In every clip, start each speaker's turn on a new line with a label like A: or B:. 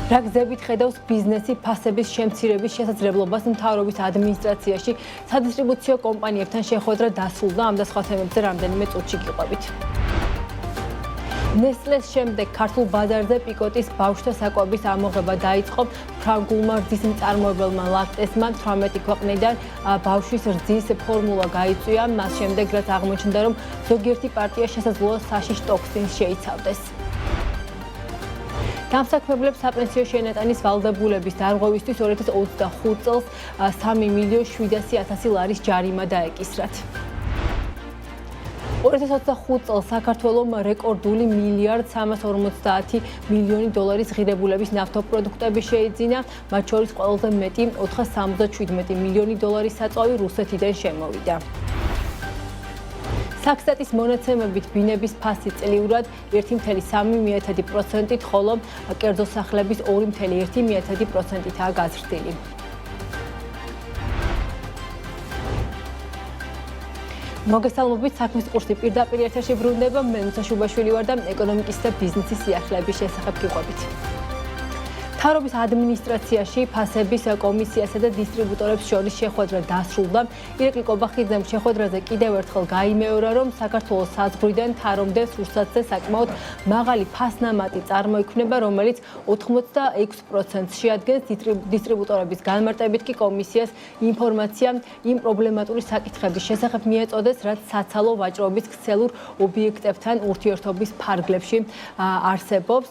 A: რა გზებით ხედავს ბიზნესი ფასების შემცირების შესაძლებლობას მთავრობის ადმინისტრაციაში სადისტრიბუციო კომპანიებთან შეხვედრა დასრულდა ამ და სხვა თემებზე რამდენიმე წუთში გიყვებით. ნესტლეს შემდეგ ქართულ ბაზარზე პიკოტის ბავშვთა საკვების ამოღება დაიწყო. ფრანგულმა რძის მწარმოებელმა ლაქტესმა 18 ქვეყნიდან ბავშვის რძის ფორმულა გაიწვია. მას შემდეგ რაც აღმოჩნდა, რომ ზოგიერთი პარტია შესაძლოა საშიშ ტოქსინს შეიცავდეს. დამსაქმებლებს საპენსიო შენატანის ვალდებულების დარღვევისთვის 2025 წელს 3.700.000 ლარის ჯარიმა დაეკისრათ. 2025 წელს საქართველომ რეკორდული $1.350 ღირებულების ნავთობპროდუქტები შეიძინა, მათ შორის ყველაზე მეტი $477 მილიონი საწვავი რუსეთიდან შემოვიდა. საქსტატის მონაცემებით ბინების ფასი წლიურად 1.3%-ით, ხოლო კერძო სახლების 2.1%-ითაა გაზრდილი. მოგესალმებით, საქმის კურსი პირდაპირ ეთერში ბრუნდება. მე ნუცა შუბაშვილი ვარ და ეკონომიკის და ბიზნესის სიახლეების შესახებ გიყვებით. მთავრობის ადმინისტრაციაში ფასების კომისიასა და დისტრიბუტორებს შორის შეხვედრა დასრულდა. ირაკლი კობახიძემ შეხვედრაზე კიდევ ერთხელ გაიმეორა, რომ საქართველოს საზღვრიდან თარომდე სურსათზე საკმაოდ მაღალი ფასნამატი წარმოიქმნება, რომელიც 86%-ს შეადგენს. დისტრიბუტორების განმარტებით კი კომისიას ინფორმაცია იმ პრობლემატური საკითხების შესახებ მიეწოდეს, რაც საცალო ვაჭრობის ქსელურ ობიექტებთან ურთიერთობის ფარგლებში არსებობს.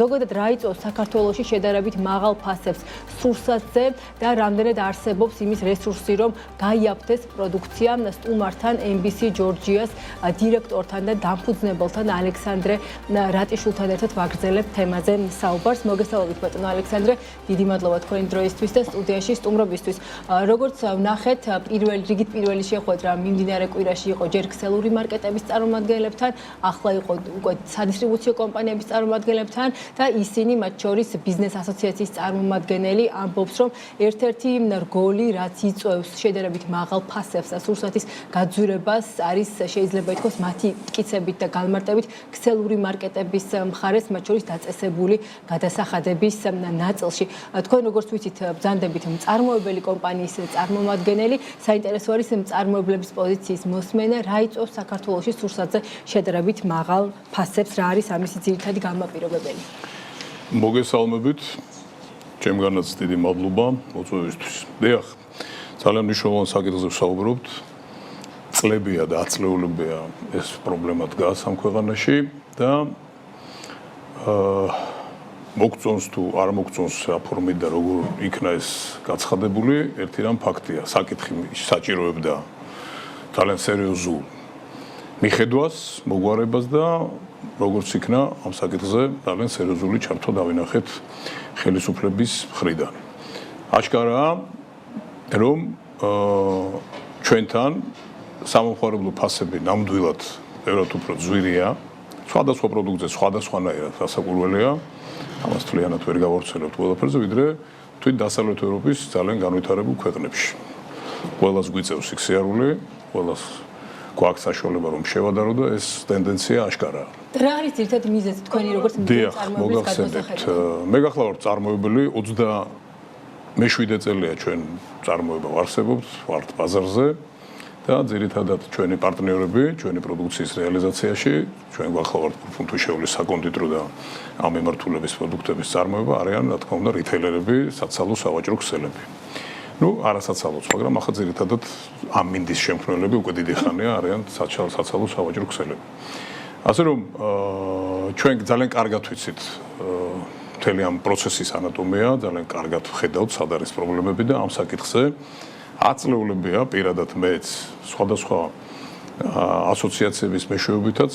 A: ზოგადად რა იწვევს საქართველოში შედარებით მაღალ ფასებს სურსათზე და რამდენად არსებობს იმის რესურსი, რომ გაიაფთეს პროდუქცია. სტუმართან MBC ჯორჯიას დირექტორთან და დამფუძნებელთან ალექსანდრე რატიშვილთან ერთად ვაგრძელებთ თემაზე საუბარს. მოგესალმებით ბატონო ალექსანდრე, დიდი მადლობა თქვენი დროისთვის და სტუდიაში სტუმრობისთვის. როგორც ვნახეთ, რიგით პირველი შეხვედრა მიმდინარე კვირაში იყო ჯერ ქსელური მარკეტების წარმომადგენლებთან, ახლა იყო უკვე სადისტრიბუციო კომპანიების წარმომადგენლებთან და ისინი მათ შორის ბიზნეს ასოციაციის წარმომადგენელი ამბობს, რომ ერთ-ერთი რგოლი, რაც იწვევს შედარებით მაღალ ფასებს და სურსათის გაძვირებას, არის შეიძლება ითქვას მათი მტკიცებით და განმარტებით ქსელური მარკეტების მხარეს, მათ შორის დაწესებული გადასახადების ნაწილში. თქვენ როგორც ვიცით, ბრძანდებით მწარმოებელი კომპანიის წარმომადგენელი, საინტერესო არის მწარმოებლების პოზიციის მოსმენა, რა იწვევს საქართველოში სურსათზე შედარებით მაღალ ფასებს, რა არის ამისი ძირითადი განმაპირობებელი.
B: მოგესალმებით, ჩემგანაც დიდი მადლობა მოწვევისთვის. დიახ, ძალიან მნიშვნელოვან საკითხზე ვსაუბრობთ. წლებია და აწლეულებია ეს პრობლემა დგას ამ ქვეყანაში და მოგწონს თუ არ მოგწონს რა ფორმით და როგორ იქნა ეს გაცხადებული, ერთი რამ ფაქტია, საკითხი საჭიროებდა ძალიან სერიოზულ მიხედვას, მოგვარებას და როგორც იქნა ამ საკითხზე ძალიან სერიოზული ჩართვა დავინახეთ ხელისუფლების მხრიდან. აშკარაა, რომ ჩვენთან სამომხმარებლო ფასები ნამდვილად ბევრად უფრო ძვირია, სხვადასხვა პროდუქტზე სხვადასხვანაირად გასაკვირველია, ამას თლიანად ვერ გავავრცელებთ ყველაფერზე, ვიდრე თვით დასავლეთ ევროპის ძალიან განვითარებულ ქვეყნებში. ყველას გვიწევს იქ სიარული, ყველას გვაქვს საშუალება რომ შევადარო და ეს ტენდენცია აშკარაა.
A: რა არის ერთად მიზეზი თქვენი როგორც
B: წარმომადგენლის გადმოსახედით? მე გახლავართ წარმოებელი 27 წელია ჩვენ წარმოება ვარსებობთ, ვართ ბაზარზე და ძირითადად ჩვენი პარტნიორები, ჩვენი პროდუქციის რეალიზაციაში, ჩვენ გახლავართ ფუნთუშეულის საკონდიტრო და ამ მიმართულების პროდუქტების წარმოება არიან, რა თქმა უნდა, რიტეილერები, საცალო სავაჭრო ქსელები. არასაცალოც, მაგრამ ახლა ძირითადად ამ მინდის შემქმნელები უკვე დიდი ხანია არიან საცალო სავაჭრო ქსელები. ასე რომ ჩვენ ძალიან კარგად ვიცით მთელი ამ პროცესის ანატომია, ძალიან კარგად ვხედავთ სად არის პრობლემები და ამ საკითხზე აწლეულებია პირადად მეც სხვადასხვა ასოციაციების მეშვეობითაც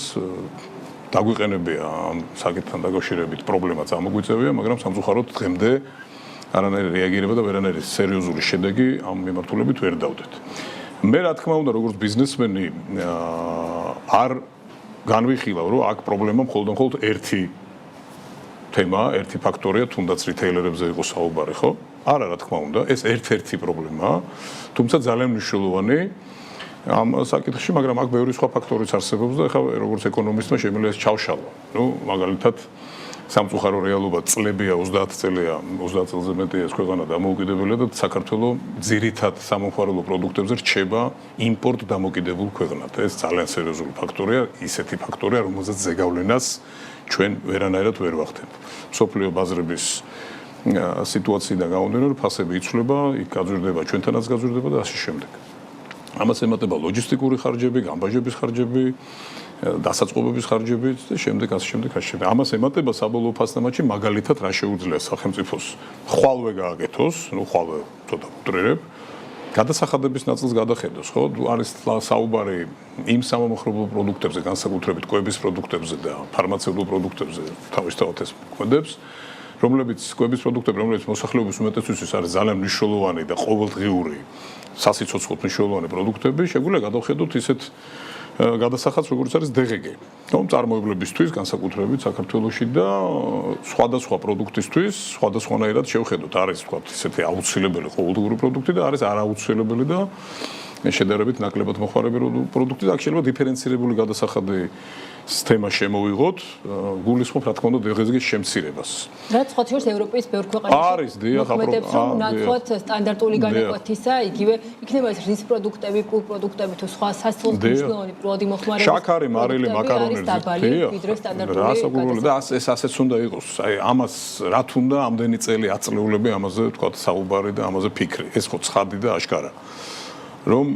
B: დაგვიყენებია ამ საკითხთან დაკავშირებით პრობლემა წამოგვიწევია, მაგრამ სამწუხაროდ დღემდე არანაირი რეაგირება და ვერანაირი სერიოზული შედეგი ამ მიმართულებით ვერ დავდეთ. მე რა თქმა უნდა, როგორც ბიზნესმენი არ განვიხილავ, რომ აქ პრობლემა მხოლოდ ერთი თემა, ერთი ფაქტორია, თუნდაც რიტეილერებზე იყო საუბარი, ხო? არა, რა თქმა უნდა, ეს ერთ-ერთი პრობლემაა, თუმცა ძალიან მნიშვნელოვანი ამ საკითხში, მაგრამ აქ ბევრი სხვა ფაქტორიც არსებობს და ეხლა როგორც ეკონომისტმა შემიძლია ეს ჩავშალო. მაგალითად სამწუხარო რეალობა წლებია 30 წელია 30 წელზე მეტია ეს ქვეყანა დამოუკიდებელი და საქართველოს ძირითად სამომხმარებლო პროდუქტებზე რჩება იმპორტ დამოკიდებულ ქვეყნად. ეს ძალიან სერიოზული ფაქტორია, ისეთი ფაქტორია, რომელზეც ზეგავლენას ჩვენ ვერანაირად ვერ ვახდენთ. სოფლიო ბაზრების სიტუაციიდან გამომდინარე, ფასები იცვლება, იქ გაძვირდება, ჩვენთანაც გაძვირდება და ასე შემდეგ. ამას ემატება ლოჯისტიკური ხარჯები, გამბაჟების ხარჯები, დასაწყობების ხარჯები და შემდეგ ასე შემდეგ. ამას ემატება საბოლოო ფასდამატში მაგალითად რა შეუძლია სახელმწიფოს ხვალვე გააკეთოს, ხვალვე ცოტა ვუტრირებ, გადასახადების ნაწილს გადახედოს, ხო? არის საუბარი იმ სამომხმარებლო პროდუქტებზე, განსაკუთრებით კვების პროდუქტებზე და ფარმაცევტულ პროდუქტებზე, თავისთავად ეს მოქმედებს, რომლებიც კვების პროდუქტები, რომლებიც მოსახლეობის უმეტესობისთვის არის ძალიან მნიშვნელოვანი და ყოველდღიური სასიცოცხლო მნიშვნელოვანი პროდუქტები, შეგვიძლია გადავხედოთ ისეთ გადასახადს, როგორც არის DGG. წარმოებლებისთვის, განსაკუთრებით საქართველოში და სხვადასხვა პროდუქტისთვის, სხვადასხვანაირად შევხედოთ. არის თქვა ისეთი აუცილებელი ყოველდღიური პროდუქტი და არის არააუცილებელი და შედარებით ნაკლებად მოხმარებადი პროდუქტი და აქ შეიძლება დიფერენცირებული გადასახადი სისტემა შემოვიღოთ, გულისხმობ რა თქმა უნდა DGG-ის შემცირებას.
A: რაც სხვა შორის ევროპის ბევრ ქვეყანაში მოქმედებს, რომ ნაცვლად სტანდარტული განაკვეთისა, იგივე იქნება ეს რის პროდუქტები, პულ პროდუქტები თუ სხვა სასწავლო მნიშვნელოვანი პროდი მოხმარების
B: შაქარი, მარილი, მაკარონი,
A: ვიდრე სტანდარტული
B: და ეს ასეც უნდა იყოს. აი ამას რა თუნდა ამდენი წელი აწლეულები ამაზე თქვა საუბარი და ამაზე ფიქრი. ეს ხო ცხადი და აშკარა. რომ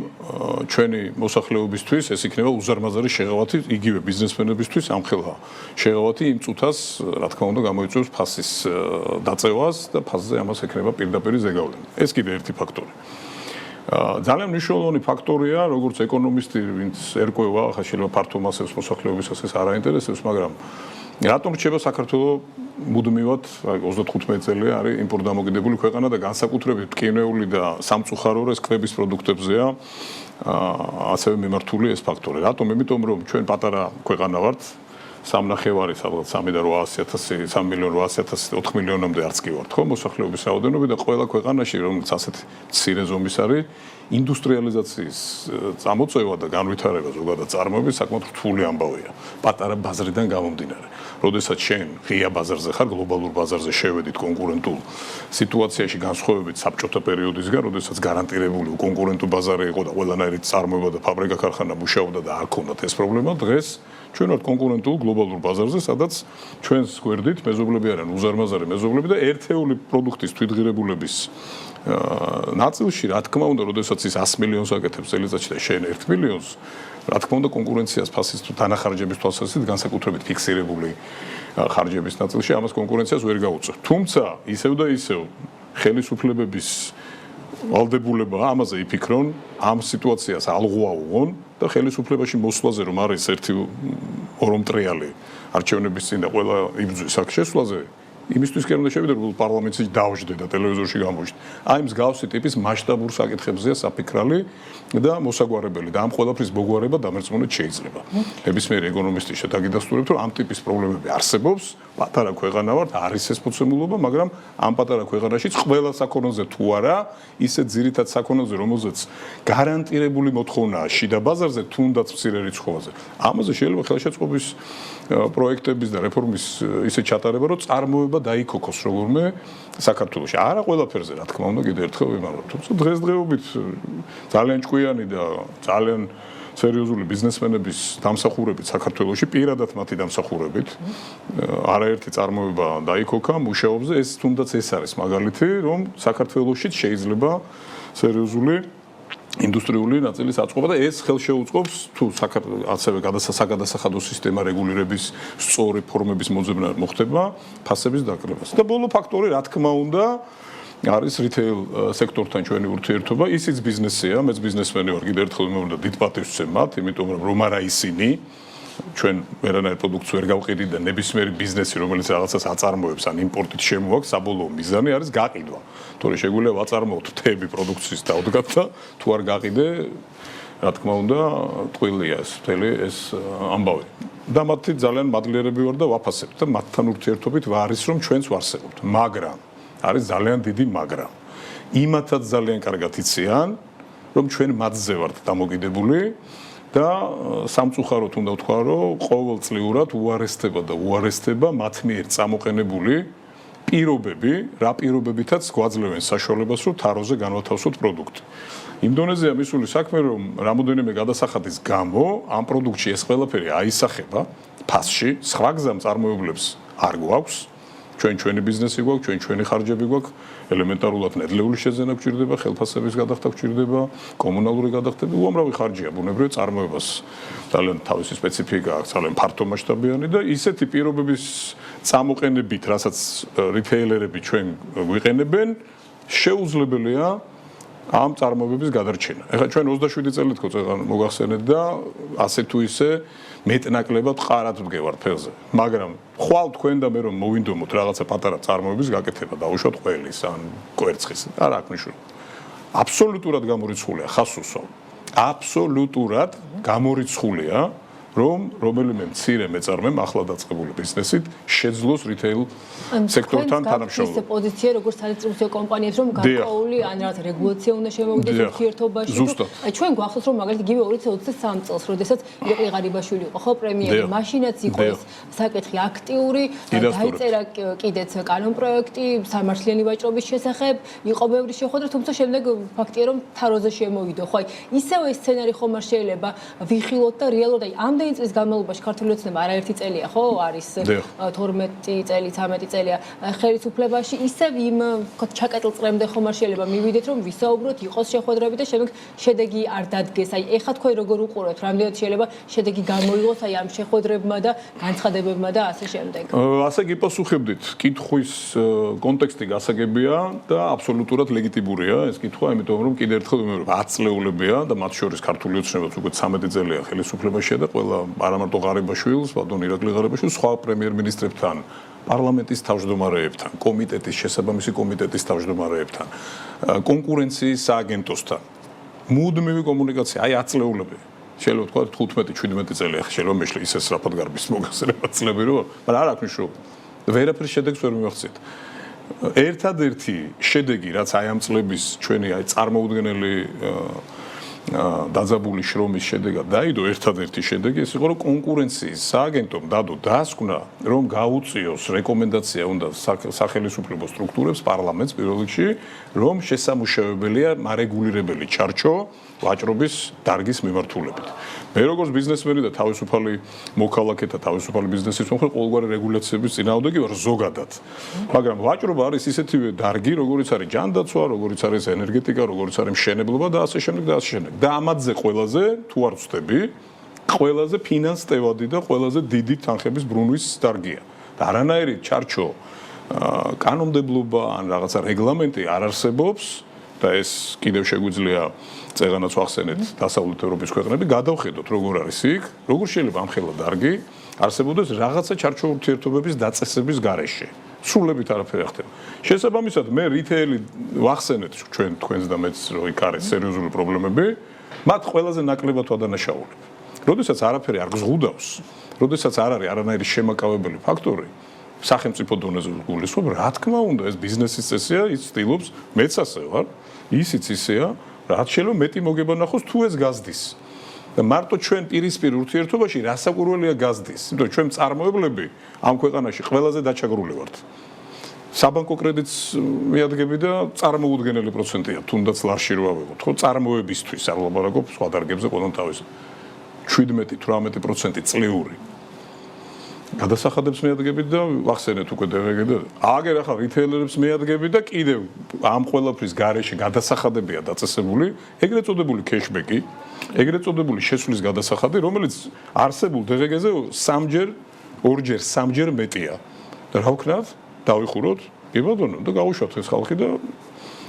B: ჩვენი მოსახლეობისთვის ეს იქნება უზარმაზარი შეღავათი იგივე ბიზნესმენებისთვის ამხელა შეღავათი იმ წუთას რა თქმა უნდა გამოიწვევს ფასის დაწევას და ფასზე ამას ექნება პირდაპირ ზეგავლენა. ეს კიდე ერთი ფაქტორი. ძალიან მნიშვნელოვანი ფაქტორია, როგორც ეკონომისტი, ვინც ერკვევა, ახლა შეიძლება ფართო მასებს მოსახლეობისას ეს არ აინტერესებს, მაგრამ რატომ რჩება საქართველოს მუდმივად 35 წელი არის იმპორტ დამოკიდებული ქვეყანა და განსაკუთრებით ტკივნეული და სამწუხარო ეს კვების პროდუქტებზეა ასევე მიმართული ეს ფაქტორი. რატომ? იმიტომ რომ ჩვენ პატარა ქვეყანა ვართ, 3.5 ალბათ 3.8 3.800.000 4 მილიონამდე არც კი ვართ, ხო, მოსახლეობის რაოდენობით და ყველა ქვეყანაში, რომელიც ასეთ მცირე ზომის არის, ინდუსტრიალიზაციის წამოწევა და განვითარება ზოგადად წარმოების საკმაოდ რთული ამბავია. პატარა ბაზრიდან გამომდინარე. როდესაც შენ ღია ბაზარზე ხარ, გლობალურ ბაზარზე შევედით კონკურენტულ სიტუაციაში განსხვავებით საბჭოთა პერიოდისგან, როდესაც გარანტირებული კონკურენტულ ბაზარი იყო და ყველანაირი წარმოება და ფაბრიკა ქარხანა მუშაობდა და არ ქონდათ ეს პრობლემა, დღეს ჩვენ ვართ კონკურენტულ გლობალურ ბაზარზე, სადაც ჩვენს გვერდით მეზობლები არიან უზარმაზარი მეზობლები და ერთეული პროდუქტის თვითღირებულების ნაწილში, რა თქმა უნდა, როდესაც ის 100 მილიონს აკეთებს წელიწადში და შენ 1 მილიონს, რა თქმა უნდა, კონკურენციას ფასის დანახარჯების თვალსაზრისით განსაკუთრებით ფიქსირებული ხარჯების ნაწილში ამას კონკურენციას ვერ გაუწევ. თუმცა, ისევ და ისევ ხელისუფლებების ვალდებულება ამაზე იფიქრონ, ამ სიტუაციას ალღვაუღონ და ხელისუფლებაში მოსვლაზე რომ არის ერთი ორომტრიალი არჩევნების წინ და ყველა იბრძვის აქ შესვლაზე იმისთვის კი არ უნდა შევიდე რომ პარლამენტში დავждდე და ტელევიზორში გამოვიშვიდე. აი მსგავსი ტიპის მასშტაბურ საკითხებზეა საფიქრალი და მოსაგვარებელი და ამ ყველაფრის მოგვარება დამერწმუნეთ შეიძლება. ნებისმიერი ეკონომისტი შეთაგიდასტურებს რომ ამ ტიპის პრობლემები არსებობს, პატარა ქვეყანა ვართ, არის ეს მოცემულობა, მაგრამ ამ პატარა ქვეყანაშიც ყველა საქონელზე თუ არა, ისე ძირითად საქონელზე, რომელზეც გარანტირებული მოთხოვნაა შიდა ბაზარზე, თუნდაც მცირე რიცხოვაზე. ამაზე შეიძლება ხელშეწყობის პროექტების და რეფორმის ისე ჩატარება, რომ წარმოება დაიქოქოს როგორმე საქართველოში. არა ყველაფერზე, რა თქმა უნდა, კიდევ ერთხელ ვიმაროთ. თუმცა დღესდღეობით ძალიან ჭკვიანი და ძალიან სერიოზული ბიზნესმენების დამსახურებით საქართველოში, პირადად მათი დამსახურებით, არაერთი წარმოება დაიქოქა მუშაობს და ეს თუნდაც ეს არის მაგალითი, რომ საქართველოშიც შეიძლება სერიოზული ინდუსტრიული ნაწილის აწყობა და ეს ხელშეუწყობს თუ ასევე გადასახადო სისტემა რეგულირების სწორი ფორმების მოხდება ფასების დაკრებას. და ბოლო ფაქტორი, რა თქმა უნდა, არის რიტეილ სექტორთან ჩვენი ურთიერთობა, ისიც ბიზნესია, მეც ბიზნესმენი ვარ, კიდევ ერთხელ ვიმეორებ და დიდ პატივს ვცემ მათ, იმიტომ რომ არა ისინი ჩვენ ვერანაირ პროდუქტს ვერ გავყიდით და ნებისმიერი ბიზნესი, რომელიც რაღაცას აწარმოებს, ან იმპორტით შემოაქვს, საბოლოო მიზანი არის გაყიდვა. თორე შეგვიძლია ვაწარმოოთ თები პროდუქციის დაუდგათ და თუ არ გაყიდე, რა თქმა უნდა, ტყუილია ეს მთელი ეს ამბავი. და მათი ძალიან მადლიერები ვარ და ვაფასებ და მათთან ურთიერთობით არის რომ ჩვენც ვარსებობთ, მაგრამ არის ძალიან დიდი მაგრამ. იმათაც ძალიან კარგად იციან, რომ ჩვენ მათზე ვართ დამოკიდებული და სამწუხაროდ უნდა ვთქვა, რომ ყოველწლიურად უარესდება და უარესდება მათ მიერ წამოყენებული პირობები, რა პირობებითაც გვაძლევენ საშუალებას, რომ თაროზე განვათავსოთ პროდუქტი. იმ დონეზეა მისული საქმე, რომ რამოდენიმე გადასახადის გამო ამ პროდუქტში ეს ყველაფერი აისახება ფასში, სხვა გზამ წარმოებლებს არ გვაქვს. ჩვენი ბიზნესი გვაქვს, ჩვენი ხარჯები გვაქვს, ელემენტარულად ნედლეული შეძენა გვჭირდება, ხელფასების გადახდა გვჭირდება, კომუნალური გადახდები, უამრავი ხარჯია ბუნებრივი წარმოებას. ძალიან თავისი სპეციფიკა აქვს, ძალიან ფართომასშტაბიანი და ისეთი პირობების წამოყენებით, რასაც რიტეილერები ჩვენ გვიყენებენ, შეუძლებელია ამ წარმოებების გადარჩენა. ეხლა ჩვენ 27 წელით გვეღარ მოგახსენეთ და ასე თუ ისე მეტნაკლებად ყარად ვდგევართ ფეხზე. მაგრამ ხვალ თქვენ და მე რომ მოვინდომოთ რაღაცა პატარა წარმოების გაკეთება, დაუშვათ ყველის ან კვერცხის. არ აქვს მნიშვნელობა. აბსოლუტურად გამორიცხულია ხასუსო. აბსოლუტურად გამორიცხულია რომ რომელიმე მცირე მეწარმემ ახლა დაწყებული ბიზნესით შეძლოს რიტეილ სექტორთან თანამშრომლობა.
A: ეს პოზიცია როგორც სარესტრუქციო კომპანიებს რომ გარკვეული ან რაღაც რეგულაცია უნდა შემოვიდეს ურთიერთობაში. აი ჩვენ გვახსოვს რომ მაგალითად იგივე 2023 წელს, როდესაც ირაკლი ღარიბაშვილი იყო ხო პრემიერი, მაშინაც იყო ეს საკითხი აქტიური, დაიწერა კიდეც კანონპროექტი სამართლიანი ვაჭრობის შესახებ, იყო ბევრი შეხვედრა, თუმცა შემდეგ ფაქტია რომ თაროზე შემოვიდო. ხო აი ისევე სცენარი ხომ არ შეიძლება ვიხილოთ და რეალურად აი ამდენი წლის განმავლობაში ქართული ოცნება არაერთი წელია ხო არის 12 წელი 13 წელია ხელისუფლებაში ისევ იმ ჩაკეტილ წრემდე ხომ არ შეიძლება მივიდეთ რომ ვისაუბროთ იყოს შეხვედრები და შემდეგ შედეგი არ დადგეს აი ეხლა თქვენ როგორ უყურებთ რამდენად შეიძლება შედეგი გამოიღოს აი ამ შეხვედრებმა და განცხადებებმა და ასე შემდეგ
B: ასე გიპასუხებდით კითხვის კონტექსტი გასაგებია და აბსოლუტურად ლეგიტიმურია ეს კითხვა იმიტომ რომ კიდევ ერთხელ ვიმეორებ 10 წლეულებია და მათ შორის ქართული ოცნებაც უკვე 13 წელია ხელისუფლებაშია და ყველა არამარტო ღარიბაშვილს, ბატონ ირაკლი ღარიბაშვილს, სხვა პრემიერ-მინისტრებთან, პარლამენტის თავმჯდომარეებთან, კომიტეტის შესაბამისი კომიტეტის თავმჯდომარეებთან, კონკურენციის სააგენტოსთან. მუდმივი კომუნიკაცია, აი 10 წლეულები. შეიძლება თქვა 15-17 წელი ახლა შეიძლება მეშლი ისე სწრაფად გარბის მოგახსენება წლები რომ, მაგრამ არ აქვს მნიშვნელობა. ვერაფრის შედეგს ვერ მივახციეთ. ერთადერთი შედეგი, რაც აი ამ წლების ჩვენი აი წარმოუდგენელი დაძაბული შრომის შედეგად დაიდო ერთადერთი შედეგი ეს იყო რომ კონკურენციის სააგენტომ დადო დასკვნა რომ გაუწიოს რეკომენდაცია უნდა სახელმწიფო სტრუქტურებს პარლამენტს პირველ რიგში რომ შესამუშავებელია მარეგულირებელი ჩარჩო ვაჭრობის დარგის მიმართულებით. მე როგორც ბიზნესმენი და თავისუფალი მოქალაქე და თავისუფალი ბიზნესის მომხრე ყოველგვარი რეგულაციების წინააღმდეგი ვარ ზოგადად. მაგრამ ვაჭრობა არის ისეთივე დარგი, როგორიც არის ჯანდაცვა, როგორიც არის ენერგეტიკა, როგორიც არის მშენებლობა და ასე შემდეგ და ასე შემდეგ. და ამათზე ყველაზე თუ არ ვწდები, ყველაზე ფინანსტევადი და ყველაზე დიდი თანხების ბრუნვის დარგია. და არანაირი ჩარჩო კანონმდებლობა ან რაღაცა რეგლამენტი არ არსებობს და ეს კიდევ შეგვიძლია წეღანაც ვახსენეთ დასავლეთ ევროპის ქვეყნები გადავხედოთ როგორ არის იქ, როგორ შეიძლება ამ ხელა დარგი არსებობდეს რაღაცა ჩარჩო ურთიერთობების დაწესების გარეშე. სრულებით არაფერი არ ხდება. შესაბამისად მე რიტეილი ვახსენეთ ჩვენ თქვენს და მეც რომ იქ არის სერიოზული პრობლემები, მათ ყველაზე ნაკლებად ვადანაშაულებ. როდესაც არაფერი არ გზღუდავს, როდესაც არ არის არანაირი შემაკავებელი ფაქტორი, სახელმწიფო დონეზე გულისხმობ, რა თქმა უნდა, ეს ბიზნესის წესია, ის ცდილობს, მეც ასე ვარ, ისიც ისეა, რაც შეიძლება მეტი მოგება ნახოს თუ ეს გაზდის. და მარტო ჩვენ პირისპირ ურთიერთობაში რასაკვირველია გაზდის, იმიტომ ჩვენ წარმოებლები ამ ქვეყანაში ყველაზე დაჩაგრული ვართ. საბანკო კრედიტს მიადგები და წარმოუდგენელი პროცენტია, თუნდაც ლარში რო ავიღოთ, ხო, წარმოებისთვის არ ვლაპარაკობ სხვა დარგებზე ყველამ თავის 17-18% წლიური. გადასახადებს მიადგებით და ვახსენეთ უკვე დევეგე და აგერ ახლა რიტეილერებს მიადგებით და კიდევ ამ ყველაფრის გარეშე გადასახადებია დაწესებული, ეგრეთ წოდებული კეშბექი, ეგრეთ წოდებული შესვლის გადასახადი, რომელიც არსებულ დევეგეზე 2-3 მეტია. და რა ვქნათ? დავიხუროთ, კი ბატონო, და გავუშვათ ეს ხალხი და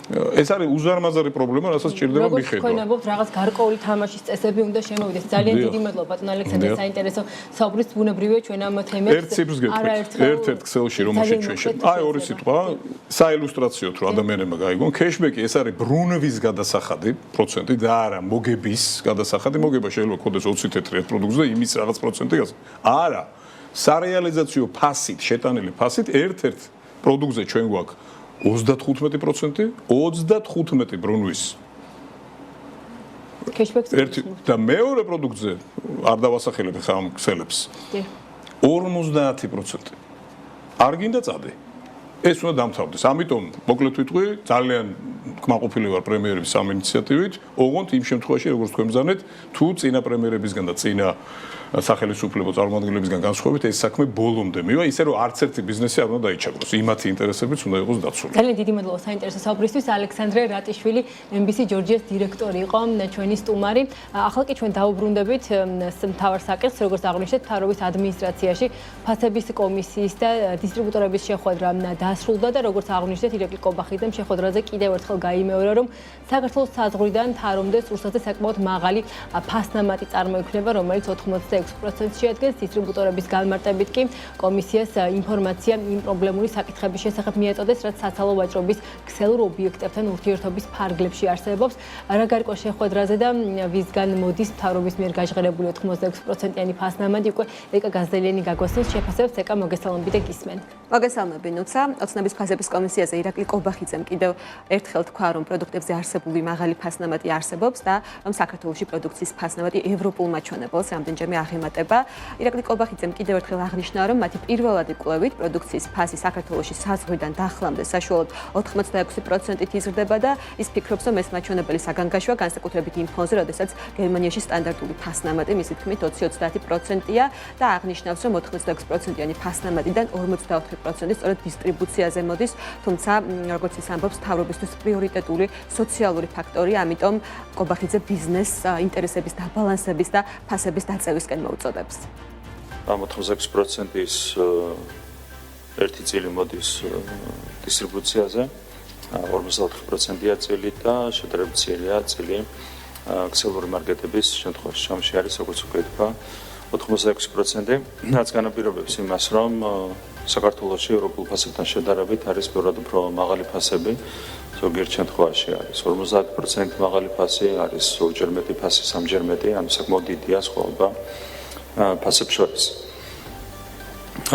B: ეს არის უზარმაზარი პრობლემა, რასაც ჭირდება მიხედვა.
A: როგორც თქვენ ამბობთ, რაღაც გარკვეული თამაშის წესები უნდა შემოვიდეს. ძალიან დიდი მადლობა ბატონ ალექსანდრე, საინტერესო საუბრის ბუნებრივია ჩვენ ამ თემებს.
B: ერთ ციფრს გეტყვით, ერთ-ერთ ქსელში რომელშიც ჩვენ შევდივართ. აი ორი სიტყვა, საილუსტრაციოთ რომ ადამიანებმა გაიგონ, კეშბექი ეს არის ბრუნვის გადასახადი, პროცენტი და არა მოგების გადასახადი. მოგება შეიძლება ქონდეს 20 თეთრი ერთ პროდუქტზე და იმის რაღაც პროცენტი გასა. არა, სარეალიზაციო ფასით, შეტანილი ფასით ერთ-ერთ პროდუქტზე ჩვენ გვაქვს 35%, 35 ბრუნვის
A: Cashback-ს
B: ერთი და მეორე პროდუქტზე არ დავასახელებ ხა ამ ქსელებს. 50% არ გინდა წადე. ეს უნდა დამთავრდეს. ამიტომ მოკლედ ვიტყვი, ძალიან კმაყოფილი ვარ პრემიერების ამ ინიციატივით. ოღონდ იმ შემთხვევაში, როგორც თქვენ ბრძანეთ, თუ წინა პრემიერებისგან და წინა სახელმწიფო წარმომადგენლებისგან განსხვავებით ეს საქმე ბოლომდე მივა, ისე რომ არც ერთი ბიზნესი არ უნდა დაიჩაგროს. იმათი ინტერესებიც უნდა იყოს დაცული.
A: ძალიან დიდი მადლობა საინტერესო საუბრისთვის. ალექსანდრე რატიშვილი, MBC ჯორჯიას დირექტორი იყო ჩვენი სტუმარი. ახლა კი ჩვენ დავუბრუნდებით მთავარ საკითხს, როგორც აღნიშნეთ, მთავრობის ადმინისტრაციაში ფასების კომისიის და დისტრიბუტორების შეხვედრა დასრულდა და როგორც აღნიშნეთ, ირაკლი კობახიძემ შეხვედრაზე კიდევ ერთხელ გაიმეორა, რომ საქართველოს საზღვრიდან თარომდეს რუსეთზე საკმაოდ მაღალი ფასნამატი წარმოიქმნება, რომელიც 86% შეადგენს. დისტრიბუტორების განმარტებით კი კომისიას ინფორმაცია იმ პრობლემური საკითხების შესახებ მიაწოდეს, რაც საცალო ვაჭრობის ქსელურ ობიექტებთან ურთიერთობის ფარგლებში არსებობს. რა გარკვეულ შეხვედრაზე და ვისგან მოდის მთავრობის მიერ გაჟღერებული 86%-იანი ფასნამატი, უკვე ეკა გაზდელიანი გაგვასწრებს შეფასებებს, ეკა მოგესალმები და გისმენ.
C: მოგესალმები ნუცა. ოცნების ფასების კომისიაზე ირაკლი კობახიძემ კიდევ ერთხელ თქვა, რომ პროდუქტებზე არსებული მაღალი ფასნამატი არსებობს და რომ საქართველოში პროდუქციის ფასნამატი ევროპულ მაჩვენებელს რამდენჯერმე აღემატება. ირაკლი კობახიძემ კიდევ ერთხელ აღნიშნა, რომ მათი პირველადი კვლევით პროდუქციის ფასი საქართველოში საზღვრიდან დახლამდე საშუალოდ 86%-ით იზრდება და ის ფიქრობს, რომ ეს მაჩვენებელი საგანგაშოა, განსაკუთრებით იმ ფონზე, როდესაც გერმანიაში სტანდარტული ფასნამატი მისი თქმით 20-30%-ია და აღნიშნავს, რომ 86%-იანი ფასნამატიდან 54% სწორედ დისტრიბუციაზე მოდის, თუმცა როგორც ის ამბობს, მთავრობისთვის პრიორიტეტული სოციალური ფაქტორია, ამიტომ კობახიძე ბიზნეს ინტერესების დაბალანსების და ფასების დაწევისკენ მოუწოდებს.
D: ამ 86%-ის ერთი წილი მოდის დისტრიბუციაზე, 54%-ია წილი და შედარებით ძლიერია წილი ქსელური მარკეტების შემთხვევაში. შამში არის, როგორც უკვე თქვა, 86%, რაც განაპირობებს იმას, რომ საქართველოში ევროპულ ფასებთან შედარებით არის ბევრად უფრო მაღალი ფასები, ზოგიერთ შემთხვევაში არის 50% მაღალი ფასი, არის ორჯერ მეტი ფასი, სამჯერ მეტი, ანუ საკმაოდ დიდია სხვაობა ფასებს შორის.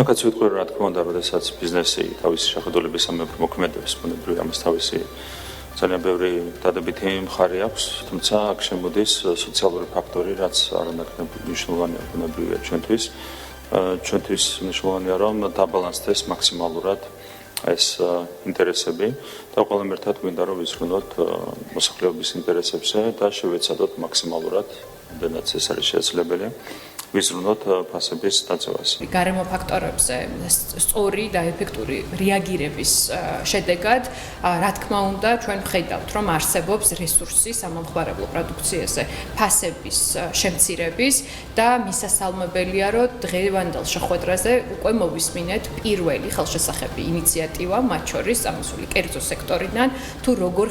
D: აქაც ვიტყვი, რა თქმა უნდა, როდესაც ბიზნესი თავისი შეხედულების ამბებს მოქმედებს, ბუნებრივია ამას თავისი ძალიან ბევრი დადებითი მხარე აქვს, თუმცა აქ შემოდის სოციალური ფაქტორი, რაც არანაკლებ მნიშვნელოვანია ბუნებრივია ჩვენთვის. ჩვენთვის მნიშვნელოვანია, რომ დაბალანსდეს მაქსიმალურად ეს ინტერესები და ყველამ ერთად გვინდა, რომ ვიზრუნოთ მოსახლეობის ინტერესებზე და შევეცადოთ მაქსიმალურად, რადგანაც ეს არის შესაძლებელი, ვიზრუნოთ ფასების დაწევას.
E: გარემო ფაქტორებზე სწორი და ეფექტური რეაგირების შედეგად, რა თქმა უნდა, ჩვენ ვხედავთ, რომ არსებობს რესურსი სამომხმარებლო პროდუქციაზე ფასების შემცირების და მისასალმებელია, რომ დღევანდელ შეხვედრაზე უკვე მოვისმინეთ პირველი ხელშესახები ინიციატივა, მათ შორის წამოსული კერძო სექტორიდან, თუ როგორ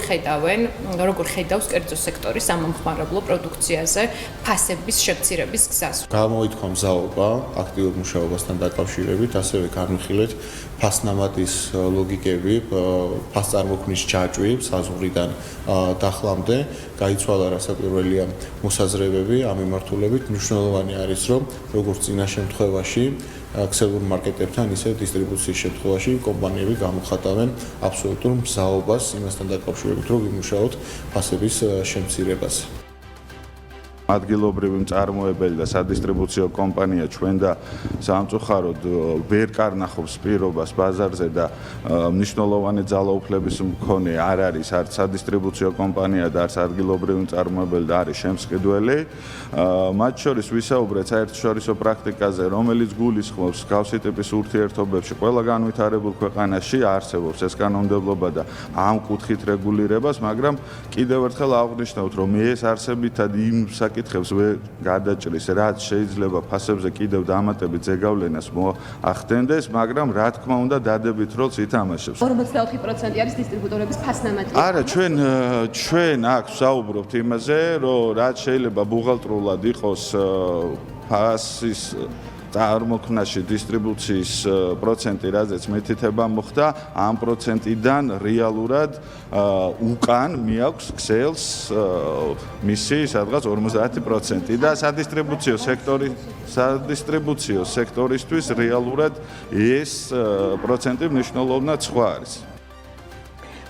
E: ხედავს კერძო სექტორი სამომხმარებლო პროდუქციაზე ფასების შემცირების გზას.
F: გამოითქვა მზაობა აქტიურ მუშაობასთან დაკავშირებით, ასევე განვიხილეთ ფასნამატის ლოგიკები, ფასწარმოქმნის ჯაჭვი საზღვრიდან დახლამდე, გაიცვალა რასაკვირველია მოსაზრებები ამ მიმართულებით. მნიშვნელოვანი არის, რომ როგორც წინა შემთხვევაში ქსელურ მარკეტებთან, ისე დისტრიბუციის შემთხვევაში კომპანიები გამოხატავენ აბსოლუტურ მზაობას იმასთან დაკავშირებით, რომ ვიმუშაოთ ფასების შემცირებაზე.
G: ადგილობრივი მწარმოებელი და სადისტრიბუციო კომპანია ჩვენ და სამწუხაროდ ვერ კარნახობს პირობას ბაზარზე და მნიშვნელოვანი ძალაუფლების მქონე არ არის არც სადისტრიბუციო კომპანია და არც ადგილობრივი მწარმოებელი და არის შემსყიდველი. მათ შორის ვისაუბრეთ საერთაშორისო პრაქტიკაზე, რომელიც გულისხმობს მსგავსი ტიპის ურთიერთობებში ყველა განვითარებულ ქვეყანაში არსებობს ეს კანონმდებლობა და ამ კუთხით რეგულირებას, მაგრამ კიდევ ერთხელ აღნიშნავთ, რომ ეს არსებითად იმ საკითხებს ვერ გადაჭრის, რაც შეიძლება ფასებზე კიდევ დამატებით ზეგავლენას მოახდენდეს, მაგრამ რა თქმა უნდა დადებით როლს ითამაშებს.
C: 44% არის დისტრიბუტორების ფასნამატი.
G: არა, ჩვენ აქ ვსაუბრობთ იმაზე, რომ რაც შეიძლება ბუღალტრულად იყოს ფასის წარმოქმნაში დისტრიბუციის პროცენტი, რაზეც მითითება მოხდა, ამ პროცენტიდან რეალურად უკან მიაქვს ქსელს მისი სადღაც 50% და სადისტრიბუციო სექტორისთვის რეალურად ეს პროცენტი მნიშვნელოვნად სხვა არის.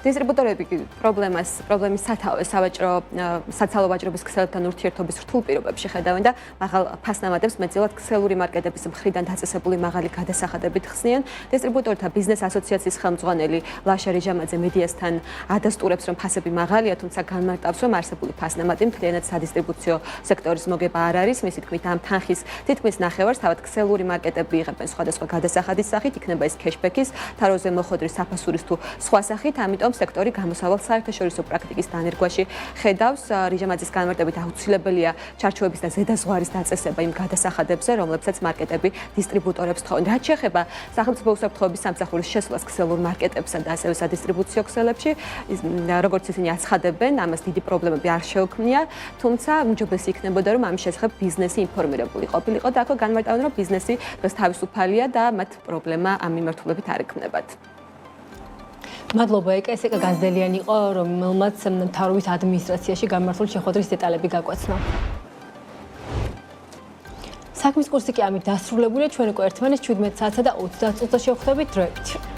C: დისტრიბუტორები პრობლემის სათავეს საცალო ვაჭრობის ქსელებთან ურთიერთობის რთულ პირობებში ხედავენ და მაღალ ფასნამატებს მეტწილად ქსელური მარკეტების მხრიდან დაწესებული მაღალი გადასახადებით ხსნიან. დისტრიბუტორთა ბიზნეს ასოციაციის ხელმძღვანელი ლაშა რიჟამაძე მედიასთან ადასტურებს, რომ ფასები მაღალია, თუმცა განმარტავს, რომ არსებული ფასნამატი მთლიანად სადისტრიბუციო სექტორის მოგება არ არის. მისი თქმით, ამ თანხის თითქმის ნახევარს თავად ქსელური მარკეტები იღებენ სხვადასხვა გადასახადის სახით, იქნება ეს ქეშბექის, თაროზე მოხდრის საფასურის თუ სხვა სახით, ამიტომ სექტორი გამოსავალ საერთაშორისო პრაქტიკის დანერგვაში ხედავს. რიჟამაძის განმარტებით აუცილებელია ჩარჩოების და ზედაზღვარის დაწესება იმ გადასახადებზე, რომლებსაც მარკეტები დისტრიბუტორებს თხოვენ. რაც შეეხება სახელმწიფო უსაფრთხოების სამსახურის შესვლას ქსელურ მარკეტებსა და ასევე სადისტრიბუციო ქსელებში, როგორც ისინი აცხადებენ, ამას დიდი პრობლემები არ შეუქმნია, თუმცა უმჯობესი იქნებოდა, რომ ამის შესახებ ბიზნესი ინფორმირებული ყოფილიყო და აქ განმარტავენ, რომ ბიზნესი დღეს თავისუფალია და მათ პრობლემა ამ მიმართულებით არ ექმნებათ.
A: მადლობა ეკა, ეს ეკა გაზდელიანი იყო, რომელმაც მთავრობის ადმინისტრაციაში გამართული შეხვედრის დეტალები გაგვაცნო. საქმის კურსი კი ამით დასრულებულია, ჩვენ უკვე ერთმანეთს 17 საათსა და 30 წუთზე შევხვდებით დროებით.